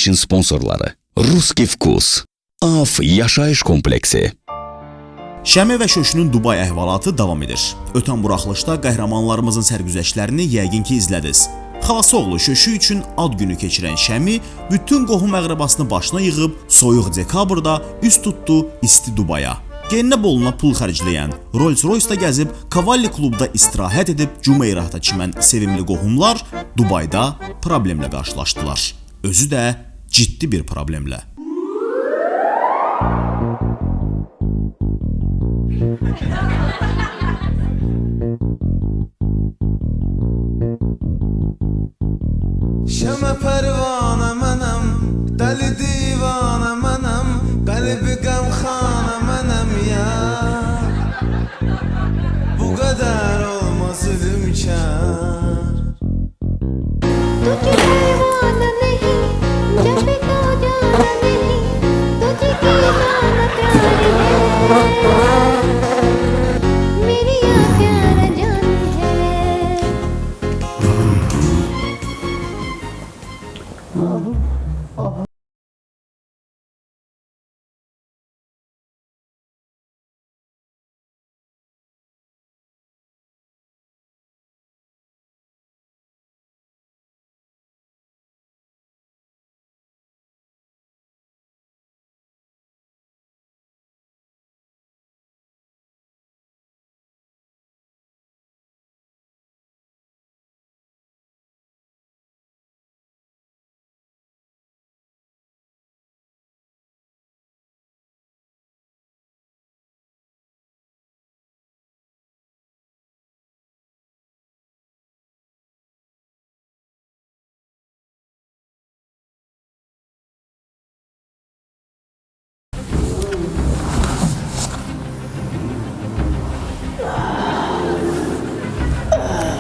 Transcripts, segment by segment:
verilişin sponsorları Ruski Vkus, AF Yaşayış Kompleksi. Şəmi və Şöşünün Dubay əhvalatı davam edir. Ötən buraxılışda qəhrəmanlarımızın sərgüzəştlərini yəqin ki izlədiniz. Xalası oğlu Şöşü üçün ad günü keçirən Şəmi bütün qohum əqrəbasını başına yığıb soyuq dekabrda üst tutdu isti Dubaya. Geninə boluna pul xərcləyən, Rolls-Royce'da gəzib, Cavalli klubda istirahət edib Cumeyratda çimən sevimli qohumlar Dubayda problemlə qarşılaşdılar. Özü də ciddi bir problemlə. Şəmə pərvanə mənəm, dəli divanə mənəm, qəlbi qəmxanə mənəm ya. Bu qədər olmaz zülümkar. तुझे परवाना नहीं जब तो जाना नहीं तुझे की जाना प्यार है मेरी यार प्यारा जान है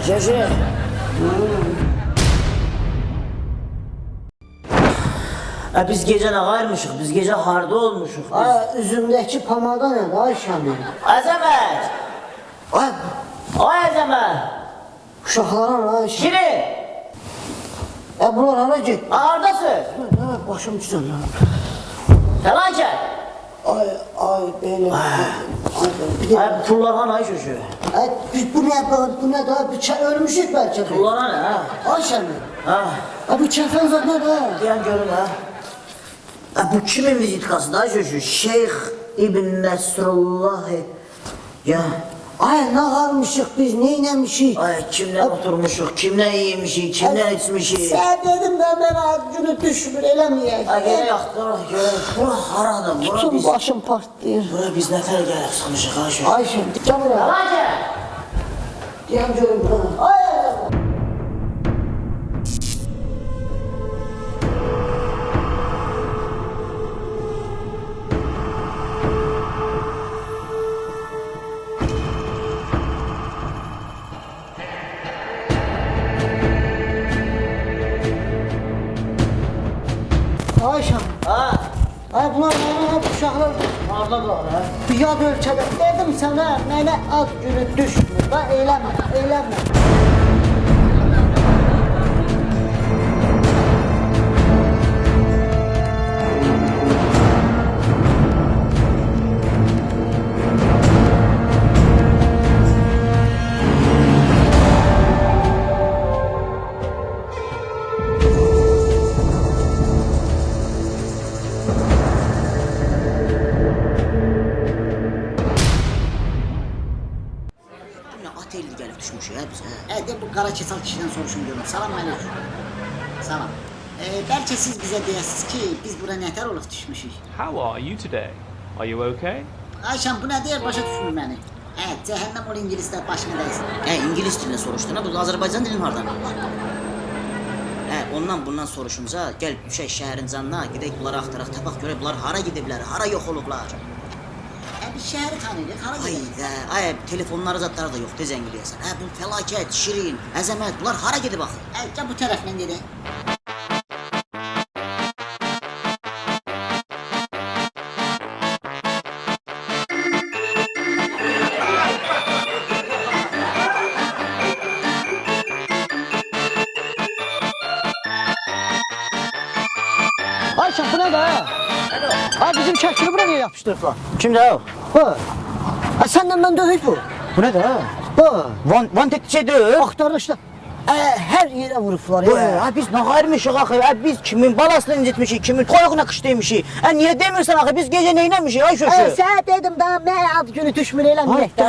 Şöşü. Biz gece ne gayrmışık, biz gece harda olmuşuk. Üzümdeki pamada ne Ayşem? Azamet! Ay Azamet! Uşaqlara Ayşem. Kiri! Bunlar hana git. Ağırdasın. Başım güzel lan. Felaket! Ay benim. Bir de. Pullar hana ay Şöşü. Bu ne daha ölmüşük belki. Pullar hana ha? Ayşem. Bu kefen zat ne be? Diyen görün ha. Bu kimin vizitkası da Şöşü? Şeyh İbn Nesrullah. Ya. Ay ne kalmışık biz neylemişik? Ay kimle oturmuşuk, kimle yemişik, kimle içmişik. Sen dedim de ben ad günü düşmür elemeyek. Ay gene yaktırıq görək. Bura haradır, bura Tüm biz... başım partlayır. Bura biz nətər gəlib sanmışıq ha Şöşü. Ayşem gel buraya. Felaket! Diyem görün bana. Ay. Ayşem. Ay bunlar hep uşaqlar. Harda var ha? Yad ölkədə dedim sənə, mənə ad günü düşmür. Da eləmə. Atelli gəlib düşmüş ya bizə. De bu qara kesal kişiden soruşum görün. Salam aleyküm. Salam. Belki siz bize deyəsiniz ki, biz bura nətər olub düşmüşük. How are you today? Are you okay? Ayşəm bu nə deyir, başa düşmür məni. Cəhənnəm ol İngilislər başına dəysin. İngilis dilini soruşdun ha, bu Azərbaycan dilini hardan? Ondan bundan soruşunca gəl düşək şəhərin canına, gedək bunları axtaraq tapaq görək bunlar hara gediblər, hara yox olublar. Bir şəhəri tanıyırıq, hara gedək. Ay, telefonları zatları da yoxdur, zəng eləyəsən. Bu fəlakət, Şirin, Əzəmət, bunlar hara gedib axı? Gəl bu tərəfdən gedək. Bu ne de? Ha bizim çəkini bura niye yapıştırdılar? Kimdə o? Bu. Ha senden ben dövüş bu. Bu nədir ha? Bu. Van tek şey deyil. Aktarır işte. Her yere vuruplar Bu, ya. ha biz nə qayırmışıq axı? Ha biz kimin balasını incitmişik, kimin toyuğuna qışlaymışıq? Ha niyə demirsən axı? Biz gecə nə etmişik ay şöşü? Sen dedim daha ne ad günü düşmür eləməyək də.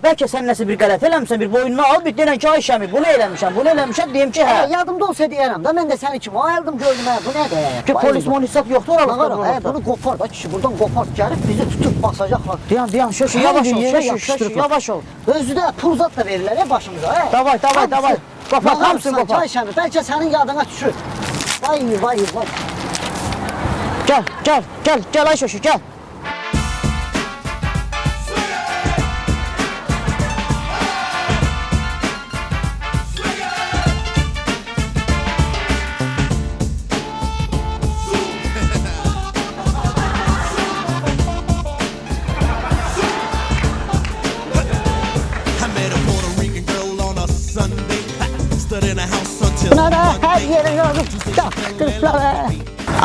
Bəlkə sən nəsə bir qələt eləmişsən, bir boynuna al, bir denən ki, ay Şəmi, bunu eləmişəm, deyim ki, hə. Yadımda olsa deyərəm da, mən də səni kimi ayıldım gördüm ha, bu nədir? Ki polis monisat yoxdur oralıqda. Bağırım, bunu qopar da kişi, buradan qopar gəlib bizi tutub basacaqlar. Dayan, şöşü, yavaş ol, şöşü, yavaş ol. Özü də pulzat da verirlər ya başımıza, hə? Davay. Qopar, hamısını qopar. Çay şəmi, bəlkə sənin yadına düşür. Vay. Gəl ay şöşü, gəl. Buna da hər yerə yazıb, qırıqlar, hə?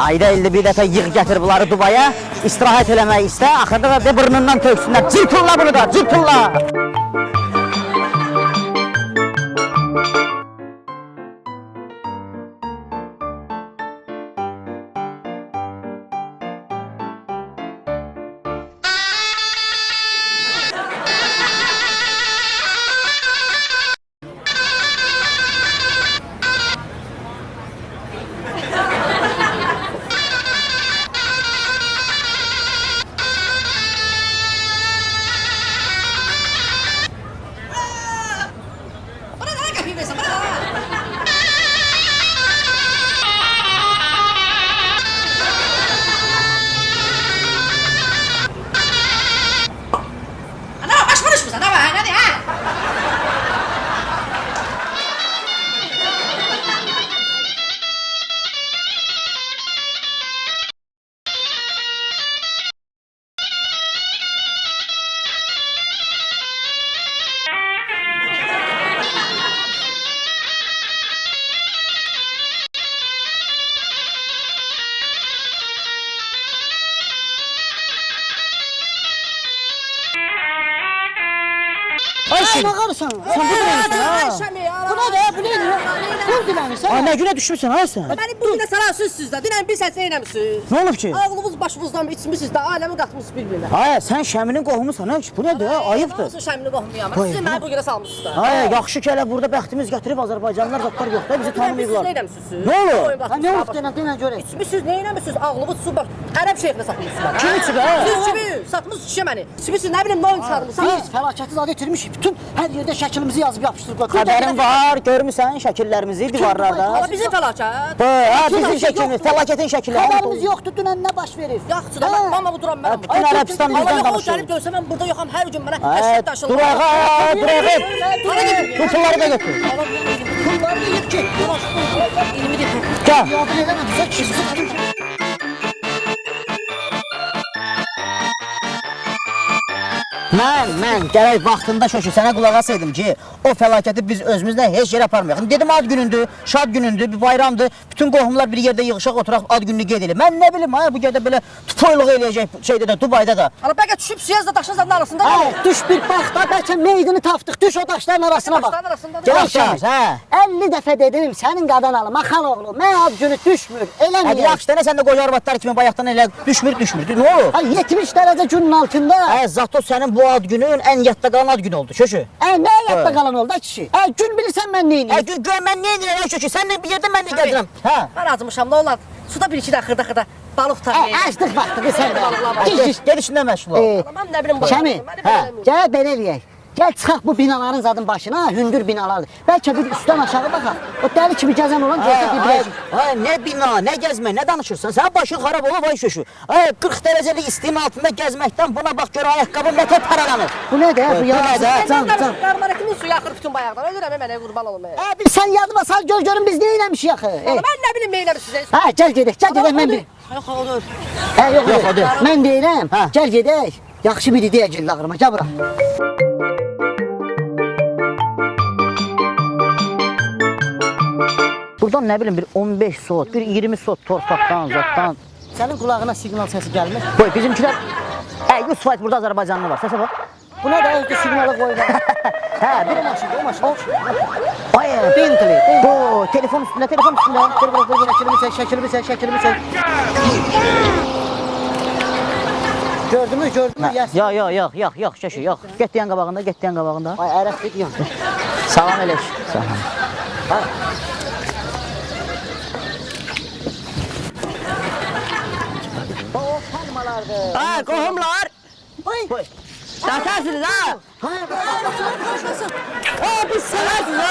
Ayda ildə bir dəfə yığ gətir bunları Dubaya, istirahət eləmək istə, axırda da de burnundan töksünlər. Cırtılla bunu da, cırtılla. Ay ne qarısan? Sən bu dilənirsən, ha? Bu nədir, bu nədir? Pul dilənirsən? Ay nə günə düşmüsən ay sən? Məni bu günə sararsınız da. Dünən bir səs eləmisiniz. Nə olub ki? Ağlınız başınızdan içmisiniz də, aləmi qatmışsınız bir-birinə. Ay sən Şəminin qohumusan ha? Bu nədir ha? Ayıbdır. Nasıl Şəmini qohmuyam? Siz məni bu günə salmışsınız da. Ay yaxşı ki elə burada bəxtimiz gətirib Azərbaycanlılar zətlər yox da bizi Dünən siz tanımayıblar. nə eləmisiniz? Nə olub? Ha nə olub denə görək. İçmisiniz, nə eləmisiniz? Ağlınız su bax. Ərəb şeyxinə saxlayırsınız. Kim içib ha? Siz kimi? Satmısınız şişə məni. İçmisiniz, nə bilim, nə oyun çıxarmısınız? Biz fəlakəti zad itirmişik. Bütün hər yerdə şəklimizi yazıb yapışdırıblar. Xəbərin var, görmüsən şəkillərimizi divarlarda. Amma bizim fəlakət. Ha, bizim şəklimiz, fəlakətin şəkilləri. Xəbərimiz yoxdur, dünən nə baş verib? Yaxşı da, mən mama bu duram mənəm. Bütün Ərəbistan Allah bizdən yox, o danışır. gəlib görsə mən burada yoxam, hər gün mənə əşrət daşılır. Durağa, bu pulları da götür. Pulları yiyib ki. Gəl. Yardım edəməm, bizə kişimizi tutun. Mən gərək vaxtında şöşü sənə qulaq asaydım ki, o fəlakəti biz özümüzlə heç yerə aparmayaq. Dedim ad günündür, şad günündür, bir bayramdır. Bütün qohumlar bir yerdə yığışaq oturaq ad gününü qeyd edelim. Mən nə bilim, bu gədə belə toyluq eləyəcək şeydə də, Dubayda da. Ala bəlkə düşüb siyaz da daşın zadın arasında. Düş bir bax da, bəlkə meydini tapdıq. Düş o daşların arasına bax. Daşların arasında. Gəl axşamız, hə. 50 dəfə dedim sənin qadan alım, axan oğlu. Mən ad günü düşmür, eləməyək. Yaxşı da sən də qoca arvadlar kimi bayaqdan elə düşmür. Nə olur? Ay 70 dərəcə günün altında. Zato sənin bu ad günün ən yadda qalan ad günü oldu, şöşü. Nə yadda qalan oldu kişi? Gün bilirsən mən nə edeyim? Gün mən nə edirəm, şöşü? Sən bir yerdə mən də gəlirəm. Hə. Mən acımışam, nə olar? Suda bir-iki də xırda balıq tutar. Açdıq vaxtı, sən Balıqlar də. Gedişində məşğul ol. Mən nə bilim. Şəmi, gəl belə eləyək. Gəl çıxaq bu binaların zadın başına, hündür binalardır. Bəlkə bir üstdən aşağı baxaq. O dəli kimi gəzən olan gözə bir biləcək. Ay, nə bina, nə gəzmə, nə danışırsan? Sənin başın xarab olub ay şöşü. Ay, 40 dərəcəlik istinin altında gəzməkdən buna bax gör ayaqqabın nətər paralanır. Bu nədir? Bu yazıq, can. Qarmarakının suyu axır bütün bayaqdan. Ölürəm mənə qurban olum. Sən yadıma sal gör görüm biz nə eləmişik axı. Mən nə bilim nə eləmişsiniz. Hə, gəl gedək, mən bir. Yox, olur. Yox, mən deyirəm, gəl gedək. Yaxşı bir ideya gəldi ağlıma, gəl bura. Buradan nə bilim bir 15 sot, bir 20 sot torpaqdan, zatdan Sənin qulağına siqnal səsi gəlmir. Qoy bizimkilər 100% burada Azərbaycanlı var. Səsə bax. Bu nə də özü siqnalı qoyulan. Hə, bir maşındır, o maşın. ay, Bentley. bu telefon üstündə. Şəkilimi çək. Gördünmü? Yox, şəşi, yox. Get deyən qabağında. Ay, ərəb deyirəm. Salam eləş. Salam. O palmalardır. Ha, qohumlar. Ay. Datarsınız ha. Biz seversiniz ha.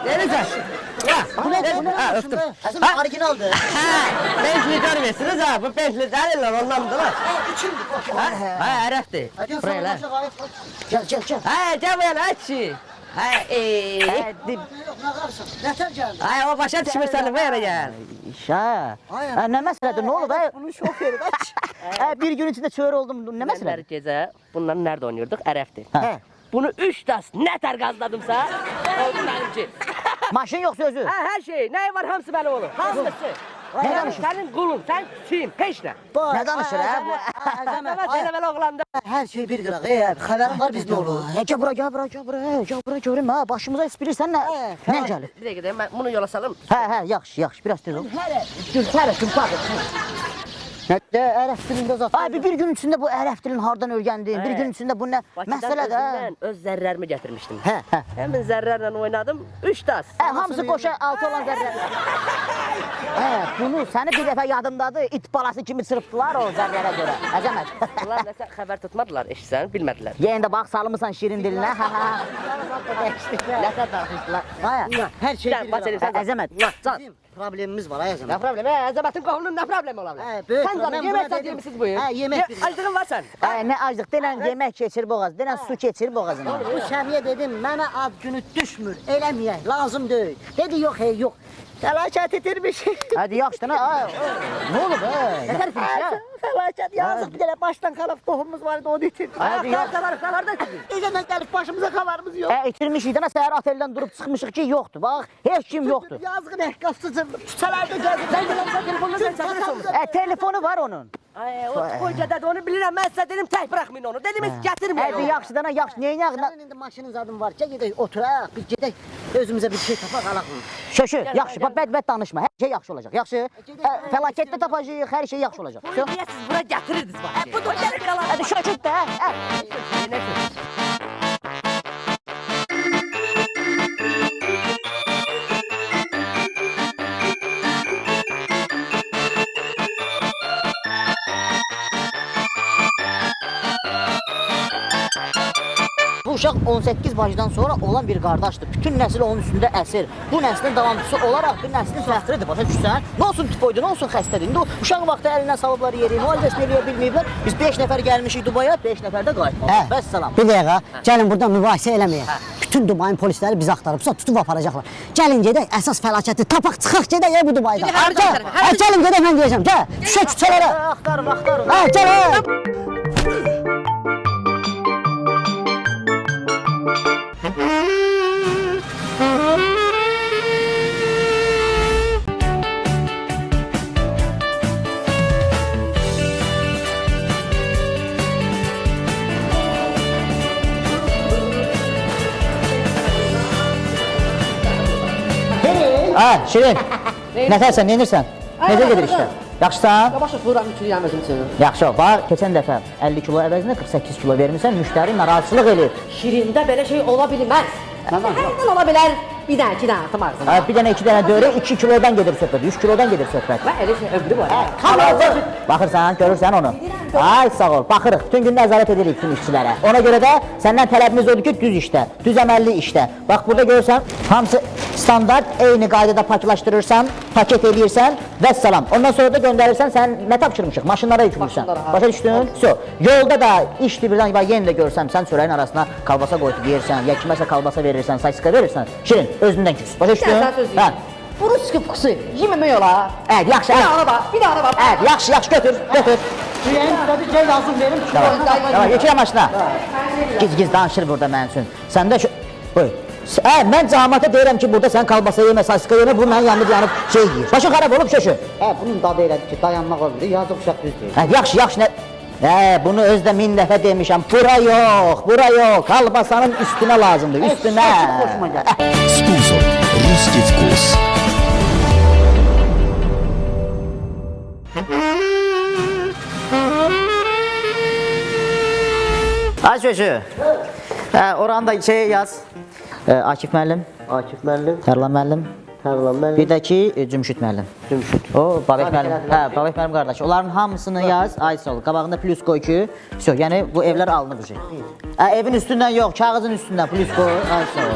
Neyse. Bu nə? Ha, öptüm. Əzəm orijinaldır. Bentley görmüyorsunuz ha. Bu Bentley değiller ondan da var. Ha, Arap'tı. Buraya lan. Gəl. Ha, gel buraya açı. Ha, Nətər gəldi? Ay, o başa düşmür seni buraya gel. Ha, nə məsələdir? Nə olub? Bunun şoförü də. Bir gün içində çör oldum. Nə Her məsələdir? gece bunları nerede oynuyorduk? Arap'tı. Ha. Bunu 3 tas ne ter gazladımsa oldu benimki. Maşın yoxsa özü? Ha, her şey. Ne var hamısı benim oğlum. Hamısı. Ne danışır? Senin kulun, sen kim? Peşle. Nə danışır hə? Evet, hele böyle oğlandı. Hər şey bir qıraq. Xəbərin var bizdə olur. Gəl bura görüm ha. Başımıza ispirirsən nə? Nə gəlir? Bir de gideyim ben bunu yola salım. Hə, yaxşı. Biraz tez ol. Nə ərəb dilində zat. Ay bir gün içində bu ərəb dilin hardan öyrəndin? Bir gün içində bu nə məsələdir? özümden öz zərrərimi getirmiştim. Hə. Hemen zərrərlə oynadım. 3 tas. Hamısı qoşa 6 olan zərrə. Bunu səni bir dəfə yadımdadır. İt balası kimi çırpdılar o zərrərə görə. Əzəmət. Bunlar nəsə xəbər tutmadılar, eşitsən, bilmədilər. Yenə də bax salmısan şirin dilinə. Nəsə dartmışdılar. Hər şey Sən baş edirsən. Əzəmət. Bizim problemimiz var ay Nə Əzəmət. problemi? Əzəmətin qohulunun nə problemi ola bilər? böyük Sən canım, problem. yemək Buna saat yemişsiniz bu yıl. Hə, yemək bir. Acılığın var sən. Nə aclıq denən yemək keçir boğaz, denən su keçir boğazından. Bu Şəmiyə dedim, mənə ad günü düşmür, eləməyək, lazım deyil. Dedi, yox, yox. Fəlakət edirmiş. Hadi yaxşı dana. Nə olub hə? Nə tərəfmiş ya? Fəlakət yazıq bir dənə başdan qalıb qohumumuz var idi, onu itirdik. Hadi yaxşı. Qalarıqdalarda sizi. Necədən gəlib başımıza xəbərimiz yox. İtirmişik dana səhər oteldən durub çıxmışıq ki, yoxdur. Bax, heç kim yoxdur. Yazığın ehqafsızın, küçələrdə gəzir. Sən gələn telefonunu sən çatırsan. Telefonu var onun. Ay, o qocadə də onu bilirəm. Mən sizə dedim tək buraxmayın onu. Dedim heç gətirməyin Hadi onu. yaxşı dana, yaxşı. Neynək? Sənin indi maşının zadın var. Gəl gedək, oturaq, bir gedək. Özümüzə bir şey tapaq, alaq. Şöşü, yaxşı. Bədbət danışma. Hər şey yaxşı olacaq. Yaxşı. Fəlakətdə tapacağıq, hər şey yaxşı olacaq. Niyə siz bura gətirirdiniz bax? Bu da gəlir qalar. Hadi şöşüt də. Bu uşaq 18 bacıdan sonra olan bir qardaşdır. Bütün nəsil onun üstündə əsir. Bu nəslin davamçısı olaraq bir nəslin fəxridir. Başa düşsən? Nə olsun tipoydu, nə olsun xəstədir. İndi o uşaq vaxtı əlindən salıblar yeri, müalicəsini eləyə bilməyiblər. Biz 5 nəfər gəlmişik Dubaya, 5 nəfər də qayıtmalıyıq. Vəssalam. Bir dəqiqə, gəlin buradan mübahisə eləməyək. Bütün Dubayın polisləri bizi axtarıbsa tutub aparacaqlar. Gəlin gedək, əsas fəlakəti tapaq, çıxaq gedək bu Dubaydan. Gəlin gedək, mən deyəcəm, gəl. Düşək küçələrə. Axtarın. Gəl. Şirin. Nətərsən, neynirsən? Necə gedir işlər? Yaxşısan? Başa vuram üçlüyəm özüm üçün. Yaxşı, bax, keçən dəfə 50 kilo əvəzinə 48 kilo vermirsən, müştəri narazılıq eləyir. Şirində belə şey ola bilməz. Hər ola bilər. Bir dənə, 2 dənə atım ağzına. Bir dənə, 2 dənə dörə 2 kilodan gedir söhbət, 3 kilodan gedir söhbət. Və elə şey ömrü var. Baxırsan, görürsən onu. Ay sağ ol, baxırıq, bütün gün nəzarət edirik bütün işçilərə. Ona görə də səndən tələbimiz odur ki, düz işdə, düz əməlli işdə. Bax, burada görürsən, hamısı standart, eyni qaydada paklaşdırırsan, paket eləyirsən, vəssalam. Ondan sonra da göndərirsən, sən nə tapşırmışıq? Maşınlara yüklürsən. Başa düşdün? Yolda da işdir birdən, yenə də görsəm, sən çörəyin arasına kalbasa qoyub yeyirsən, ya kiməsə kalbasa verirsən, saysika verirsən, Şirin, özündən küs. Başa düşdün? Bunu sıkı fıksı, yeməmək ola. Yaxşı, bir dağına bak. yaxşı, götür. Deyən dedi, gəl lazım verim. Tamam, geçirəm maşına. Giz danışır burada mənim üçün. Sən də Mən cəmaata deyirəm ki, burada sən kalbasa yemə, sasika yemə, bu mənim yanımda yanıb şey yeyir. Başın xarab olub şöşü. Bunun dadı elədir ki, dayanmaq olmur. Yazıq uşaq düzdür. Yaxşı, yaxşı, nə? Bunu özdə 1000 dəfə demişəm. Bura yox. Kalbasanın üstünə lazımdır, üstünə. Hoşuma gəlir. Sponsor «Русский вкус». Ay şöşü. Oranı da şey yaz. Akif müəllim, Akif müəllim, Tərlan müəllim, Tərlan müəllim, bir də ki Cümşüd müəllim. Cümşüd. O, Babək müəllim. Babək müəllim qardaş. Onların hamısını yaz, ay sol. Qabağında plus qoy ki, всё, yəni bu evlər alınır bu şey. Evin üstündən yox, kağızın üstündən plus qoy, ay sol.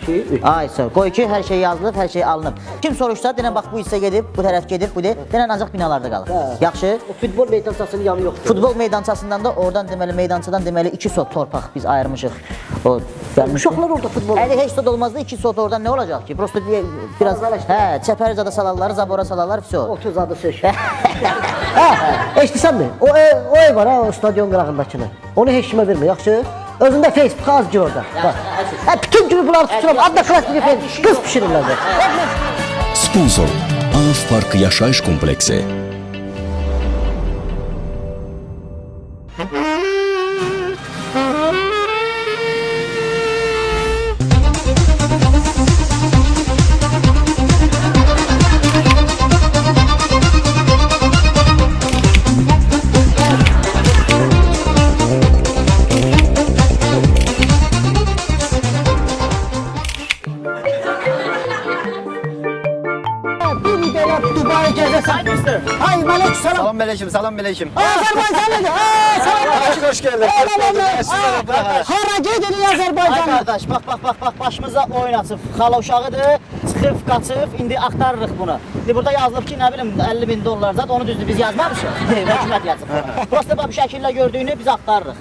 2, 3. Ay sol. Qoy ki, hər şey yazılıb, hər şey alınıb. Kim soruşsa, denən bax bu hissə gedib, bu tərəf gedib, bu de, denən ancaq binalarda qalır. Yaxşı? O futbol meydançasının yanı yoxdur. Futbol meydançasından da oradan deməli meydançadan deməli 2 sot torpaq biz ayırmışıq. O Uşaqlar orada futbol. Əli heç sot olmazdı 2 sot oradan nə olacaq ki? Prosta biraz çəpəri zada salarlar, zabora salarlar, всё. 30 adı söz. Eşitirsən mi? O ev var ha, o stadion qırağındakını. Onu heç kimə vermə, yaxşı? Özündə Facebook az gir orada. Bax. Bütün günü bunları tuturam. Adda klasik Facebook. Qız pişirirlər. Sponsor AF Park Yaşayış Kompleksi. Dubai gezəsən. Ay, mələk salam. Salam melekim, salam melekim. Azərbaycanlıdır. Salam. Hoş geldin. Hara gedirik Azərbaycanlı? Qardaş, bax, başımıza oyun açıb. Xala uşağıdır, çıxıb, qaçıb, indi axtarırıq bunu. İndi burada yazılıb ki, nə bilim, 50.000 dollar zat, onu düzdür biz yazmamışıq. Hökumət yazıb. Prosta bax, bu şəkillə gördüyünü biz axtarırıq.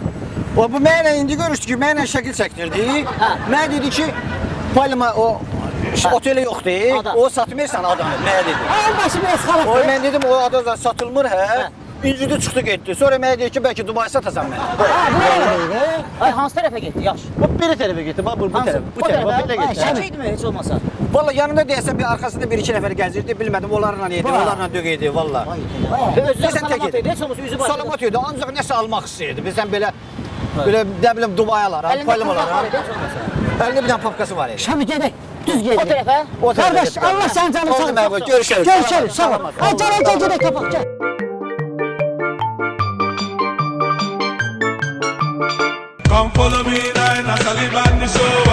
O bu mənə indi görüşdü ki, mənə şəkil çəkdirdi. Mənə dedi ki, Palma o oteli yoxdur. Adam. O satmırsan adamı. Mənə dedi. Ay, başım ez xalaq. O mən dedim o adam satılmır hə. İncidi çıxdı getdi. Sonra mənə dedi ki, bəlkə Dubai satasan mənə. Ay, hansı tərəfə getdi, yaxşı? Bu biri tərəfə getdi, bax bu tərəfə. Bu tərəfə belə getdi. Şəkil idimi heç olmasa? Valla yanında deyəsən bir arxasında bir iki nəfər gəzirdi, bilmədim onlarla yedi, onlarla dögeydi valla. Özləri Deyəsən tək salamat idi. idi, heç olmasa üzü başında. Salamat idi, ancaq nəsə almaq istəyirdi. Bizdən belə nə bilim Dubaiyalara, Palmalara. Əlində bir dənə papkası var idi. Şami gedək. Düz O gedək. tərəfə? O tərəfə Qardaş, getdi. Allah sənin canını sağ Oldu mən bu, görüşürüz. Görüşürüz, sağ ol. Ay, gəl gedək tapaq, gəl. Come follow me now in a Taliban show.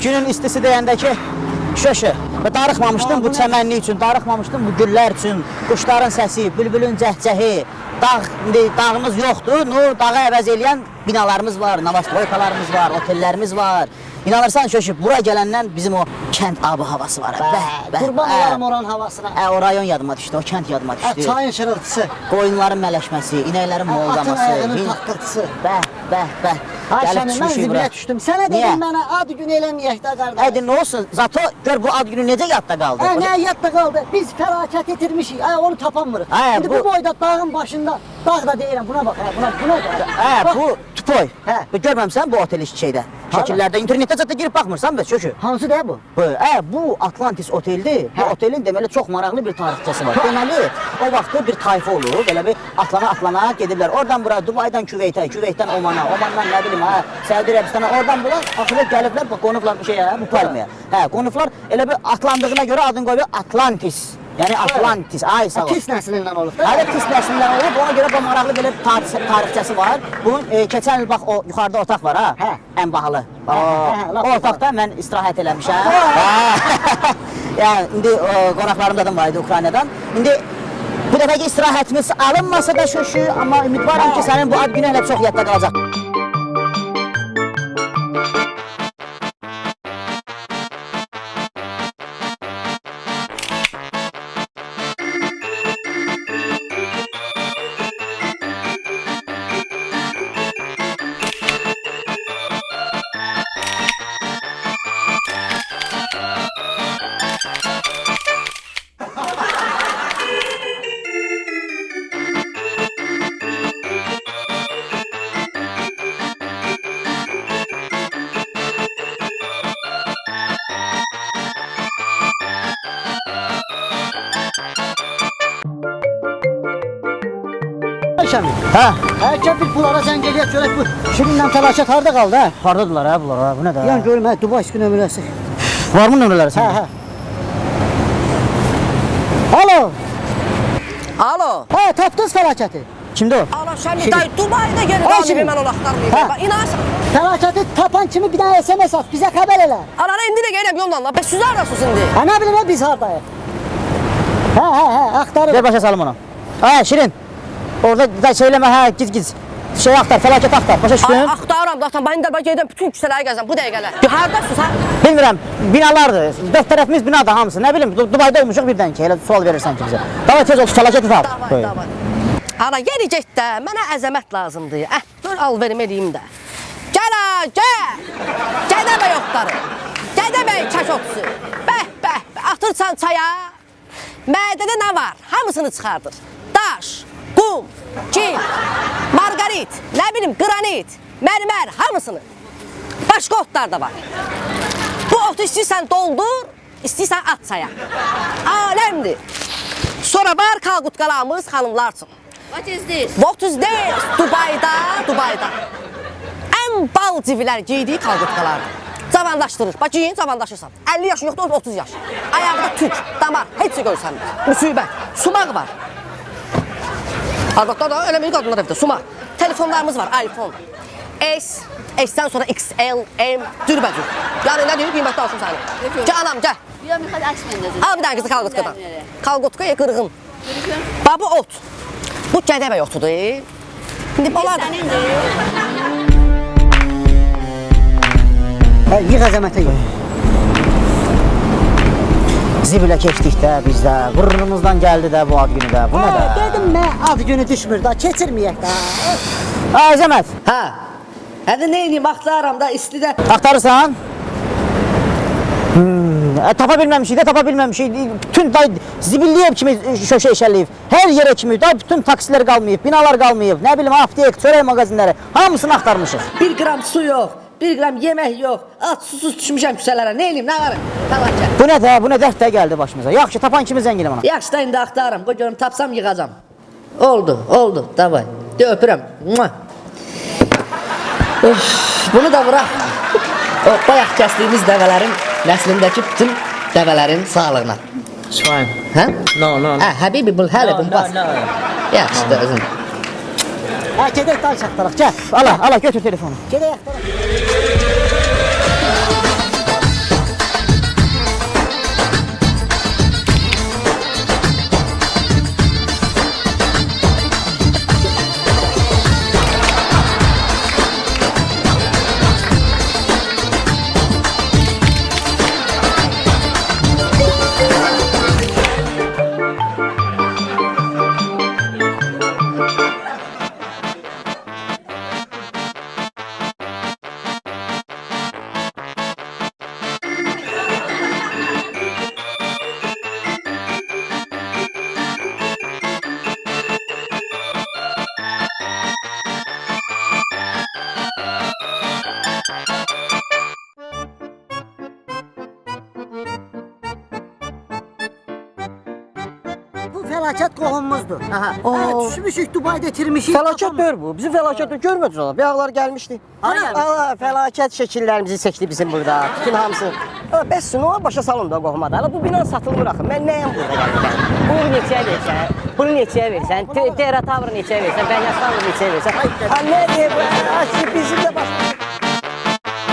Günün istisi deyəndə ki, şöşü, darıxmamışdım bu çəmənlik üçün, darıxmamışdım bu güllər üçün, quşların səsi, bülbülün cəhcəhi, dağımız yoxdur, dağı əvəz eləyən binalarımız var, navastroykalarımız var, otellərimiz var. İnanırsan şöşü, bura gələndən bizim o kənd abı havası var. Qurban olarım oranın havasına. O rayon yadıma düşdü, o kənd yadıma düşdü. Çayın şırıltısı. Qoyunların mələşməsi, inəklərin Atın moldaması. ayağının taqqıltısı. Bəh. Ay, Gəlib Şami, mən düşmüşük bura. zibilə düşdüm. Sənə Niyə? dedim mənə ad gün eləməyək də qardaş. Haydi nə olsun? Zato gör bu ad günü necə yadda qaldı? Nə yadda qaldı? Biz fəlakət itirmişik. Ay, onu tapamırıq. İndi bu boyda dağın başında, dağ da deyirəm, buna bax, buna bax. Bu Tupoy. Görməmsən bu otel şeydə? Şəkillərdə, internetdə zətdə girib baxmırsan bəs çökü. Hansı də bu? Bu Atlantis oteldir. Bu otelin deməli çox maraqlı bir tarixçəsi var. Deməli, o vaxtda bir tayfa olur, belə bir atlana gediblər. Oradan bura, Dubaydan Küveytə, Küveytdən Omana, Omandan nə bilim, Səudi Ərəbistana, oradan bura axırda gəliblər, bax qonublar bu şeyə, bu palmiyə. Qonublar elə bir atlandığına görə adını qoyuyor Atlantis. Yəni Atlantis, ay sağ ol. Tis nəslindən olub da. Hələ pis nəslindən olub, ona görə bu maraqlı belə tarixçəsi var. Bunun keçən il bax o yuxarıda otaq var ha, ən bahalı. O otaqda mən istirahət eləmişəm. Yəni indi qonaqlarımdan var idi Ukraynadan. İndi bu dəfəki istirahətimiz alınmasa da şüşü, amma ümidvaram ki sənin bu ad günü hələ çox yadda qalacaq. Şəmi. Hə? Gəl bir bunlara zəng eləyək görək bu Şirinlə fəlakət harda qaldı hə? Hardadılar ha bunlar ha? Bu nə də? Yəni görüm hə Dubai üstü nömrəsi. Var mı nömrələri Hə səndə? hə. Alo. Alo. Hə tapdınız fəlakəti. Kimdir o? Alo Şəmi dayı Dubayda geri Ay, qaldım Şirin. hemen o axtarmayayım. Ha. Bak inanırsan. Fəlakəti tapan kimi bir dənə SMS at, bizə xəbər elə. Ana indi də gələm yolla la. Bəs siz haradasınız indi? Hə nə bilim biz hardayıq? Hə, axtarır. Ver başa salım onu. Ha Şirin. Orada da söyləmə ha giz. Şey axtar, fəlakət axtar. Başa Ay düşdün? axtarıram da atan. Ben də gedirəm bütün küçələri gəzəm bu dəqiqələr. Hardasınız ha? Bilmirəm, binalardır. Dörd tərəfimiz binadır hamısı. Nə bilim, Dubayda olmuşuq birdən ki, elə sual verirsən ki bizə. Davay tez ol, fəlakəti tap. Davay, davay. Ana geri get də. Mənə əzəmət lazımdır. Dur al verim eləyim də. Gəl ha, gəl. Gədəbə yoxları. Gədəbə kəşotsu. Bəh, atırsan çaya. Mədədə nə var? Hamısını çıxardır. Daş, qum, kil, margarit, nə bilim qranit, mərmər, hamısını. Başqa otlar da var. Bu otu istəyirsən doldur, istəyirsən at çaya. Aləmdir. Sonra var kalqutqalarımız xanımlar üçün. What is this? What is this? Dubayda. Ən bal civilər giydiyi kalqutqalardır. Cavanlaşdırır. Bax giyin, cavanlaşırsan. 50 yaşın yoxdur, 30 yaş. Ayağında tük, damar, heç şey görsənmir. Müsibət. Sumaq var. Arvadlar da eləməyik qadınlar evdə, sumaq. Telefonlarımız var, iPhone. S, S-dən sonra XL, M, cürbəcür. Yəni nə deyir, qiymətli alsın səni. Gəl anam, gəl. Ya میخواد عکس بندازه. Al bir dənə qızı kalqutqadan. Kalqutqa qırğın. Bax bu ot. Bu gədəbə otudur. İndi bunlar da... Hə, yığ əzəmətə yığ. Zibilə keçdik də biz də. Burnumuzdan gəldi də bu ad günü də. Bu nə də? Dedim mən ad günü düşmür da, keçirməyək də. Ha Əzəmət, Hə. Hədə neyniyim, axtarıram da istidə. axtarırsan? Tapa bilməmişik. Bütün day zibilliyib kimi şöşə işəliyib. Hər yerə kimi, da bütün taksilər qalmayıb, binalar qalmayıb. Nə bilim, aptek, çörək mağazinləri, hamısını axtarmışıq. 1 qram su yox, 1 qram yemək yox. At susuz düşmüşəm küçələrə. Neyniyim, nə var? Fəlakət. Bu nə dərd də gəldi başımıza. Yaxşı, tapan kimi zəng elə bana. Yaxşı da indi axtarıram. Qoy görüm tapsam yığacam. Oldu. Davay. De öpürəm. Mua. Bunu da bırak. O bayaq kəsdiyimiz dəvələrin nəslindəki bütün dəvələrin sağlığına. Fine. Hə? No. Hə, həbibi bul hələ bunu bas. Yaxşı da özün. Hə, gedək dal çatdıraq, gəl. Ala götür telefonu. Gedək axtaraq. Bu fəlakət qohumumuzdur. Aha. Düşmüşük Dubayda itirmişik. Fəlakət deyil bu. Bizim fəlakəti görmədiniz ona. Bir ağlar gəlmişdi. Fəlakət şəkillərimizi çəkdi bizim burada. Bütün hamısı. Bəs nə başa salın da qohumada. Hələ bu bina satılmır axı. Mən nəyəm burada gəldim? Bunu neçəyə versən? Bunu neçəyə versən? Teratavrı neçəyə versən? Bənyastavrı neçəyə versən? Ha nə deyib? Bizim də başımız.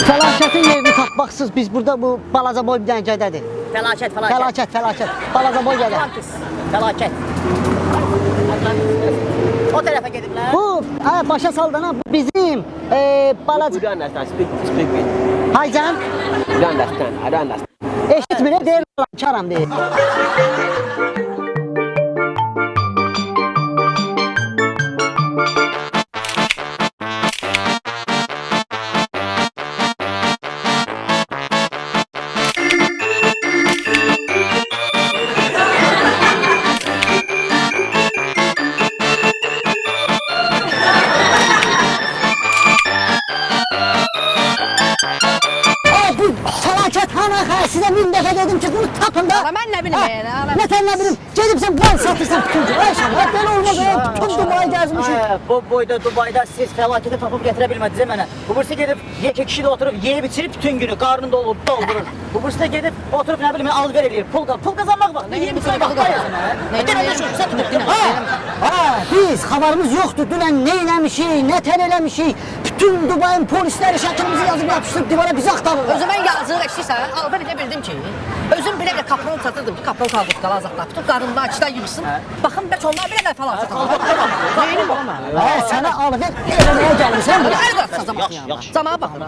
Fəlakətin yerini tapmaqsız biz burada bu balaca boy bir dənə gədədir. Fəlakət. Fəlakət. Balaca boy gədə. Fəlakət. O tərəfə gediblər. Bu, başa saldana bu bizim balaca... You don't understand. Speak with. Haycan, You don't understand. I don't understand. eşitmir, deyir, karam deyir. Nətər nə bilim, gedibsən bal satırsan bütün gün. Ay şəhər, belə olmaz. Bütün Dubai gəzmişik. Bu boyda Dubayda siz fəlakəti tapıb gətirə bilmədiniz mənə. Bu birisi gedib iki kişi də oturub yeyib içirib bütün günü qarnını doldurur. Bu birisi də gedib oturub nə bilim alver eləyir. Pul qazanmaq vaxtı. Yeyib içirib vaxtı yazın. Biz xəbərimiz yoxdur. Dünən nə eləmişik, nətər eləmişik. Bütün Dubayın polisləri şəklimizi yazıb yapışdırıb divara bizi axtarır. Özümə yazıq eşitsən, alver elə bildim ki, özüm belə kapron satırdım ki, kapron kaldırdıqlar azadlar. Bütün qarnımdan açıdan yığsın. Baxın, bəlkə onlar belə nə falan satırlar. Neyini bu? Sənə alver eləməyə gəlmişsən bura. Hər qatsa zaman. Zamana baxın.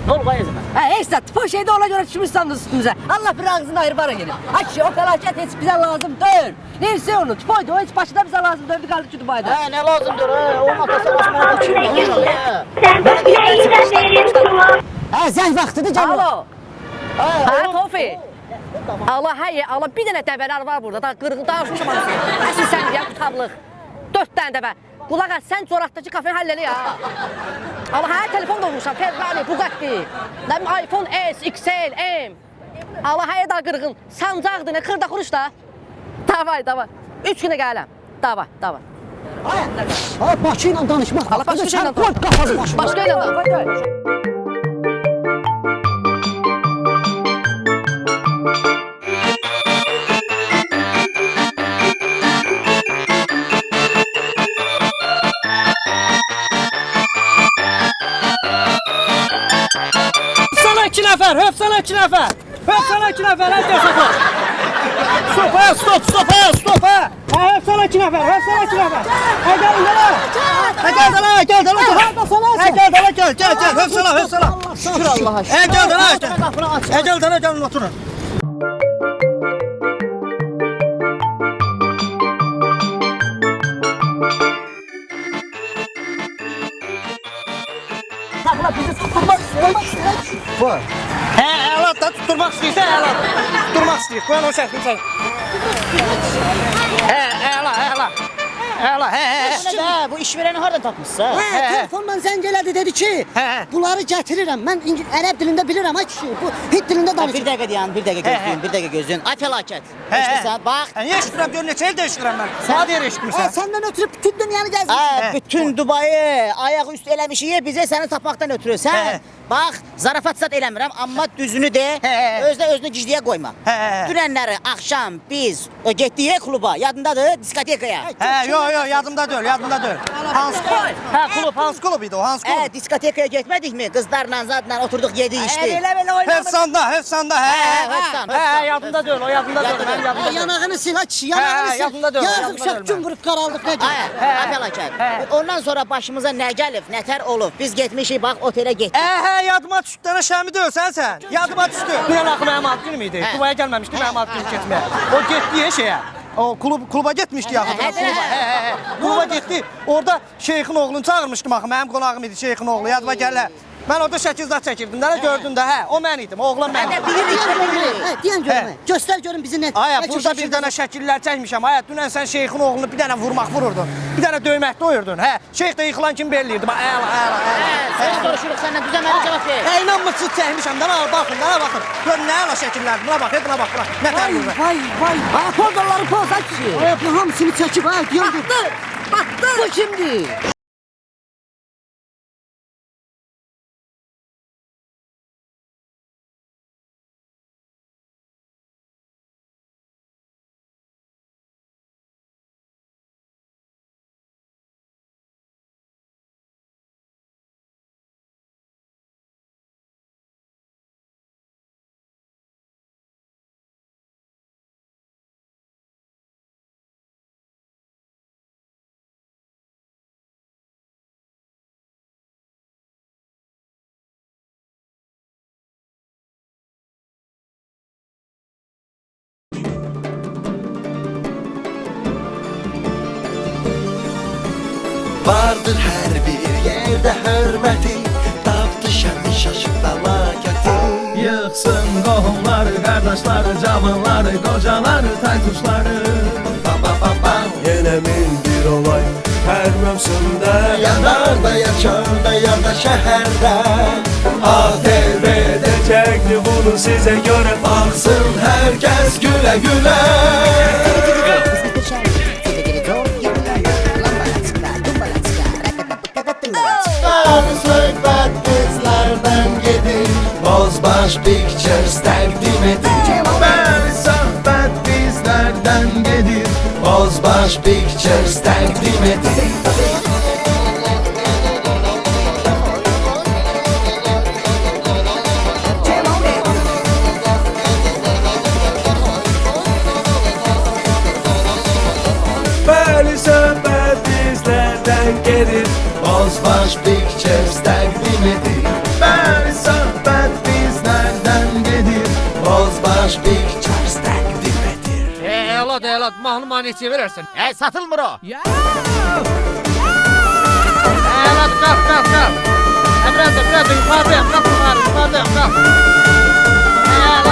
Nə olub ay yazın? Heç də, bu şeydə ona görə düşmüşsünüz üstünüzə. Allah bir ağzını ayırıb ara gelin. Ay kişi, o fəlakət heç bizə lazım deyil. Neyse onu, tüpoydu, o heç başına bizə lazım deyildi, qaldı ki Dubayda. Nə lazımdır? Onun atası başına kim Zəng vaxtıdır, gəl. Alo. Hə, Tofi. Allah, həyə, Allah, bir dənə dəvələr var burada, da qırğı dağışmışım anasını. Əsil sən deyəm, qutablıq. 4 dənə dəvə. Qulaq əs, sən corakdakı kafeni həll elə ya. Allah, hə, telefon da olmuşam, Ferrari, Bugatti. iPhone S, XL, M. Allah, həyə da qırğın. Sancaqdır, nə xırda xuruş da. Davay. 3 günə gələm. Davay. Bakı ilə danışmaq. Allah, başqa ilə danışmaq. Başqa ilə danışmaq. Sana 2 nəfər, höp sana 2 nəfər. Höp sana 2 nəfər, hər kəs atır. Stop, hə. Höp sana 2 nəfər, höp sana 2 nəfər. Hə, gəlin, gəl. Gəl, höp sana. Şükür Allah'a. Gəlin, oturun. Bizi tutmak istiyor. Hə, əlat da tutturmaq istəyirsən, əlat. Tutturmaq istəyir. Qoyan o şəkli çək. Hə, əla. Bu işverəni hardan tapmışsa? Telefondan zəng elədi, dedi ki, bunları gətirirəm. Mən ərəb dilində bilirəm, ay kişi. Bu Hint dilində Bir danışır. dəqiqə dayan, bir dəqiqə gözləyin. Ay fəlakət. Eşidirsən, bax. Niyə eşidirəm, gör neçə ildə eşidirəm mən. Sənə deyir eşitmirsən. Səndən ötürü bütün dünyanı gəzmişik. Bütün Dubayı ayağı üstü eləmişik, bizə səni tapmaqdan ötürü. Sən bax, zarafat zat eləmirəm, amma düzünü de, özünü gicliyə qoyma. Dünənləri axşam biz getdik kluba, yadındadır, diskotekaya. Yo, yadımda deyil. Hansı klub? Hansı klub idi o? Hansı klub? Diskotekaya getmədikmi? Qızlarla, zadla oturduk, yedik, içdik. Hevsanda. Yadımda deyil, o yadımda deyil. Mənim yadımda deyil. Yanağını sil, ay kişi, yanağını sil. yadımda deyil, Yazıq yadımda uşaq deyil gün vurub qaraldıq, nə deyil? Fəlakət. Ondan sonra başımıza nə gəlib, nətər olub? Biz getmişik, bax, otelə getdik. Yadıma düşdü, dənə Şəmi deyilsən sən. Yadıma düşdü. Dünən axı mənim ad günüm idi. Dubaya gəlməmişdi mənim ad günüm keçməyə. O getdiyə şeyə. O kluba getmişdi axı. Kluba getdi. Orada şeyxin oğlunu çağırmışdım axı. Mənim qonağım idi şeyxin oğlu. Yadıma gələ. Mən orada şəkilzat çəkirdim. Nə gördün də? O mən idim. Oğlan mən idim. Deyən görmə. Göstər görün bizi nə. Burada bir dənə şəkillər çəkmişəm. Dünən sən şeyxin oğlunu bir dənə vurmaq vururdun. Bir dənə döyməkdə doyurdun. Şeyx də yıxılan kimi belliyirdi. Səni soruşuruq səndən, düzə mənə cavab ver. İnanmırsınız çəkmişəm. Dana baxın. Gör nə ala şəkillərdir. Buna bax. Nə tərbiyə. Vay. Pozları poz, ay kişi. Bu hamısını çəkib, ay deyən. Baktı. Bu kimdir? Vardır hər bir yerdə hörməti, tapdı şəmi şaşıb fəlakəti. Yıxsın qohumları, qardaşları, cavanları, qocaları, taytuşları. Yenə mindir olay hər mövsümdə, yanar da yaşar da ya da şəhərdə. ATV-də çekti bunu size göre. Baksın herkes güle güle. Söhbət bizlərdən gedir, Bozbaş Pictures təqdim edir. Bəli, söhbət bizlərdən gedir, Bozbaş Pictures təqdim edir. Bəli, söhbət bizlərdən gedir, Bozbaş Pictures təqdim edir. Bəli, söhbət bizlərdən gedir, Bozbaş Pictures təqdim edir. Elad, mahnıma neçə verərsən? Satılmır o. Elad, qalx. Biraz da yuxarıdayım, qalx yuxarıdayım, qalx. Elad.